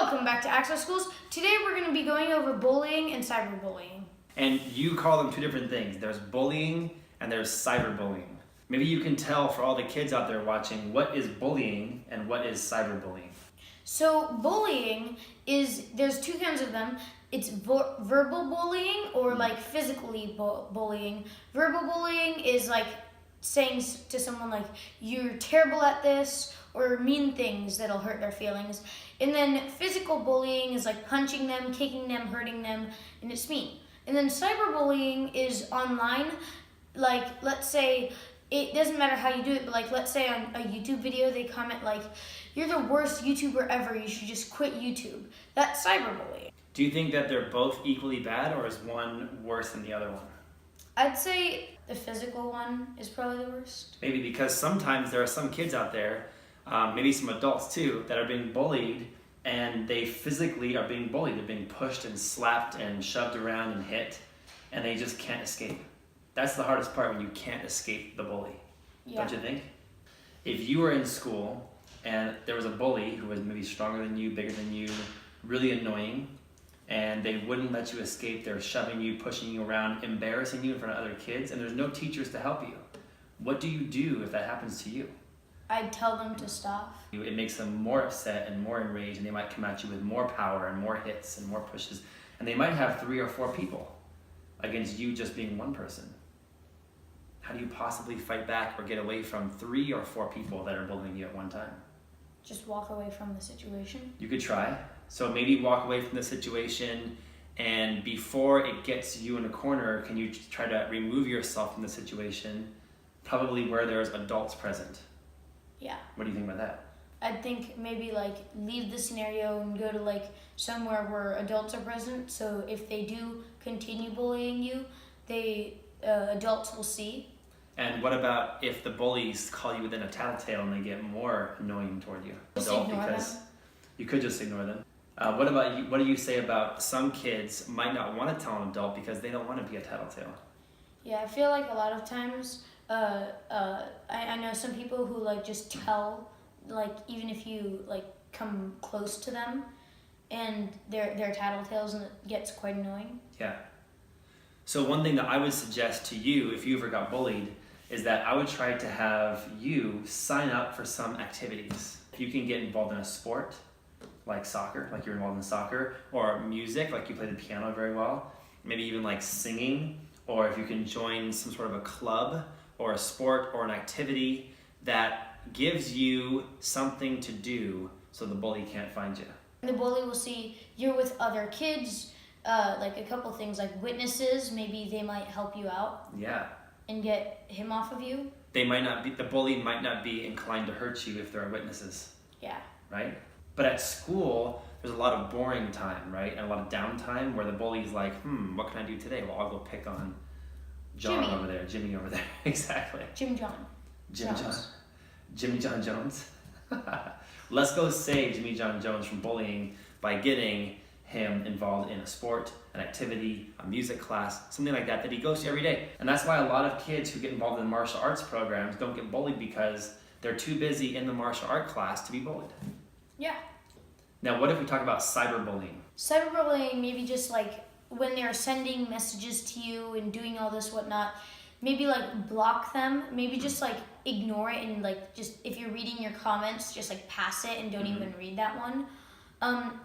Welcome back to AxoSchools. Today we're going to be going over bullying and cyberbullying. And you call them two different things. There's bullying and there's cyberbullying. Maybe you can tell for all the kids out there watching what is bullying and what is cyberbullying. So bullying is, there's two kinds of them. It's verbal bullying or like physically bullying. Verbal bullying is like saying to someone like, you're terrible at this, or mean things that'll hurt their feelings. And then physical bullying is like punching them, kicking them, hurting them, and it's mean. And then cyberbullying is online. Like, let's say, it doesn't matter how you do it, but like, let's say on a YouTube video, they comment like, you're the worst YouTuber ever, you should just quit YouTube. That's cyberbullying. Do you think that they're both equally bad, or is one worse than the other one? I'd say the physical one is probably the worst. Maybe because sometimes there are some kids out there, maybe some adults too, that are being bullied, and they physically are being bullied. They're being pushed and slapped and shoved around and hit, and they just can't escape. That's the hardest part, when you can't escape the bully. Yeah. Don't you think? If you were in school and there was a bully who was maybe stronger than you, bigger than you, really annoying, and they wouldn't let you escape, they're shoving you, pushing you around, embarrassing you in front of other kids, and there's no teachers to help you, what do you do if that happens to you? I'd tell them to stop. It makes them more upset and more enraged, and they might come at you with more power and more hits and more pushes, and they might have 3 or 4 people against you just being one person. How do you possibly fight back or get away from 3 or 4 people that are bullying you at one time? Just walk away from the situation. You could try. So maybe walk away from the situation, and before it gets you in a corner, can you try to remove yourself from the situation, probably where there's adults present? Yeah. What do you think about that? I think maybe like leave the scenario and go to like somewhere where adults are present. So if they do continue bullying you, adults will see. And what about if the bullies call you within a tattletale and they get more annoying toward you? Just ignore them. You could just ignore them. What about you? What do you say about some kids might not want to tell an adult because they don't want to be a tattletale? Yeah, I feel like a lot of times, I know some people who like just tell, like even if you like come close to them, and they're tattletales, and it gets quite annoying. Yeah. So one thing that I would suggest to you, if you ever got bullied, is that I would try to have you sign up for some activities. If you can get involved in a sport, like soccer, like you're involved in soccer, or music, like you play the piano very well, maybe even like singing, or if you can join some sort of a club or a sport or an activity that gives you something to do so the bully can't find you. The bully will see you're with other kids, like a couple things like witnesses, maybe they might help you out. Yeah. And get him off of you. The bully might not be inclined to hurt you if there are witnesses. Yeah. Right? But at school, there's a lot of boring time, right? And a lot of downtime where the bully's like, what can I do today? Well, I'll go pick on Jimmy over there. Exactly. Jimmy John Jones. Let's go save Jimmy John Jones from bullying by getting him involved in a sport, an activity, a music class, something like that he goes to every day. And that's why a lot of kids who get involved in martial arts programs don't get bullied, because they're too busy in the martial art class to be bullied. Yeah. Now, what if we talk about cyberbullying? Cyberbullying, maybe just like when they're sending messages to you and doing all this whatnot, maybe like block them, maybe just like ignore it, and like just if you're reading your comments, just like pass it and don't even read that one.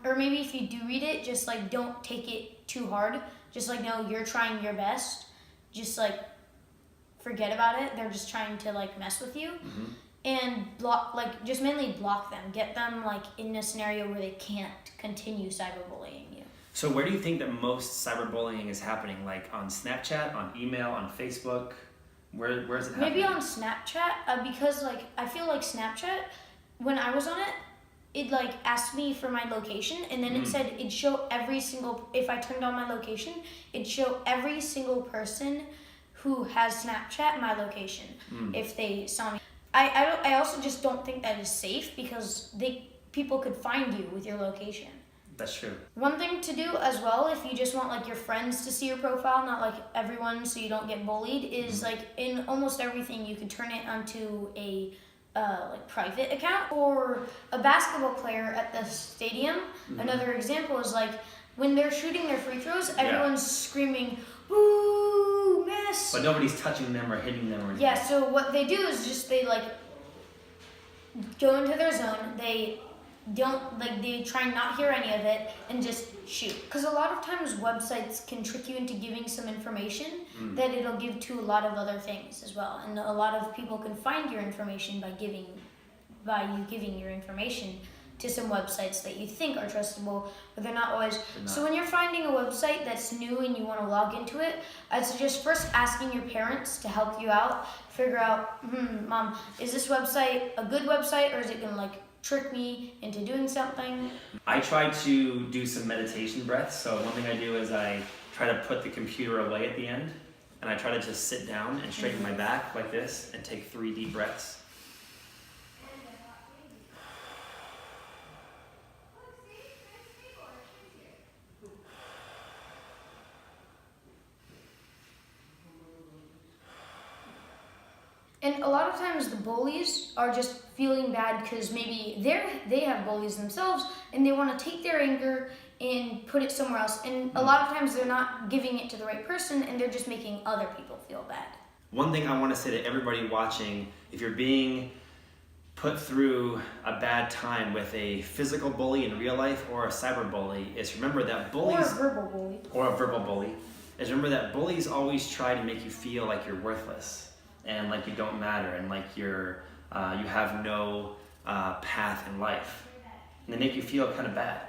Or maybe if you do read it, just like don't take it too hard. Just like, no, you're trying your best. Just like forget about it. They're just trying to like mess with you. And just mainly block them. Get them like in a scenario where they can't continue cyberbullying you. So where do you think that most cyberbullying is happening? Like on Snapchat, on email, on Facebook? Where is it happening? Maybe on Snapchat, because like I feel like Snapchat, when I was on it, it like asked me for my location, and then it said it'd show if I turned on my location, it'd show every single person who has Snapchat my location if they saw me. I also just don't think that is safe, because people could find you with your location. That's true. One thing to do as well, if you just want like your friends to see your profile, not like everyone, so you don't get bullied, is like in almost everything you could turn it onto a like private account. Or a basketball player at the stadium, another example is like when they're shooting their free throws, everyone's screaming, "Woo, miss!" But nobody's touching them or hitting them or anything. Yeah, so what they do is just they like go into their zone. They don't they try not hear any of it and just shoot. Because a lot of times websites can trick you into giving some information that it'll give to a lot of other things as well. And a lot of people can find your information by you giving your information to some websites that you think are trustable, but they're not always. So when you're finding a website that's new and you want to log into it, I'd suggest first asking your parents to help you out, figure out, Mom, is this website a good website, or is it gonna trick me into doing something? I try to do some meditation breaths. So one thing I do is I try to put the computer away at the end, and I try to just sit down and straighten my back like this and take 3 deep breaths. And a lot of times the bullies are just feeling bad because maybe they have bullies themselves and they want to take their anger and put it somewhere else. And a lot of times they're not giving it to the right person and they're just making other people feel bad. One thing I want to say to everybody watching, if you're being put through a bad time with a physical bully in real life or a cyber bully, is remember that bullies... Or a verbal bully. Is remember that bullies always try to make you feel like you're worthless and like you don't matter and like you have no path in life. And they make you feel kind of bad.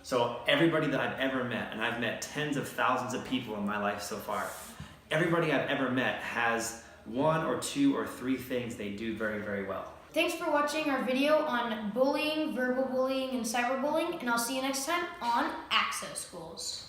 So everybody that I've ever met, and I've met tens of thousands of people in my life so far, everybody I've ever met has 1 or 2 or 3 things they do very, very well. Thanks for watching our video on bullying, verbal bullying, and cyberbullying, and I'll see you next time on AxoSchools.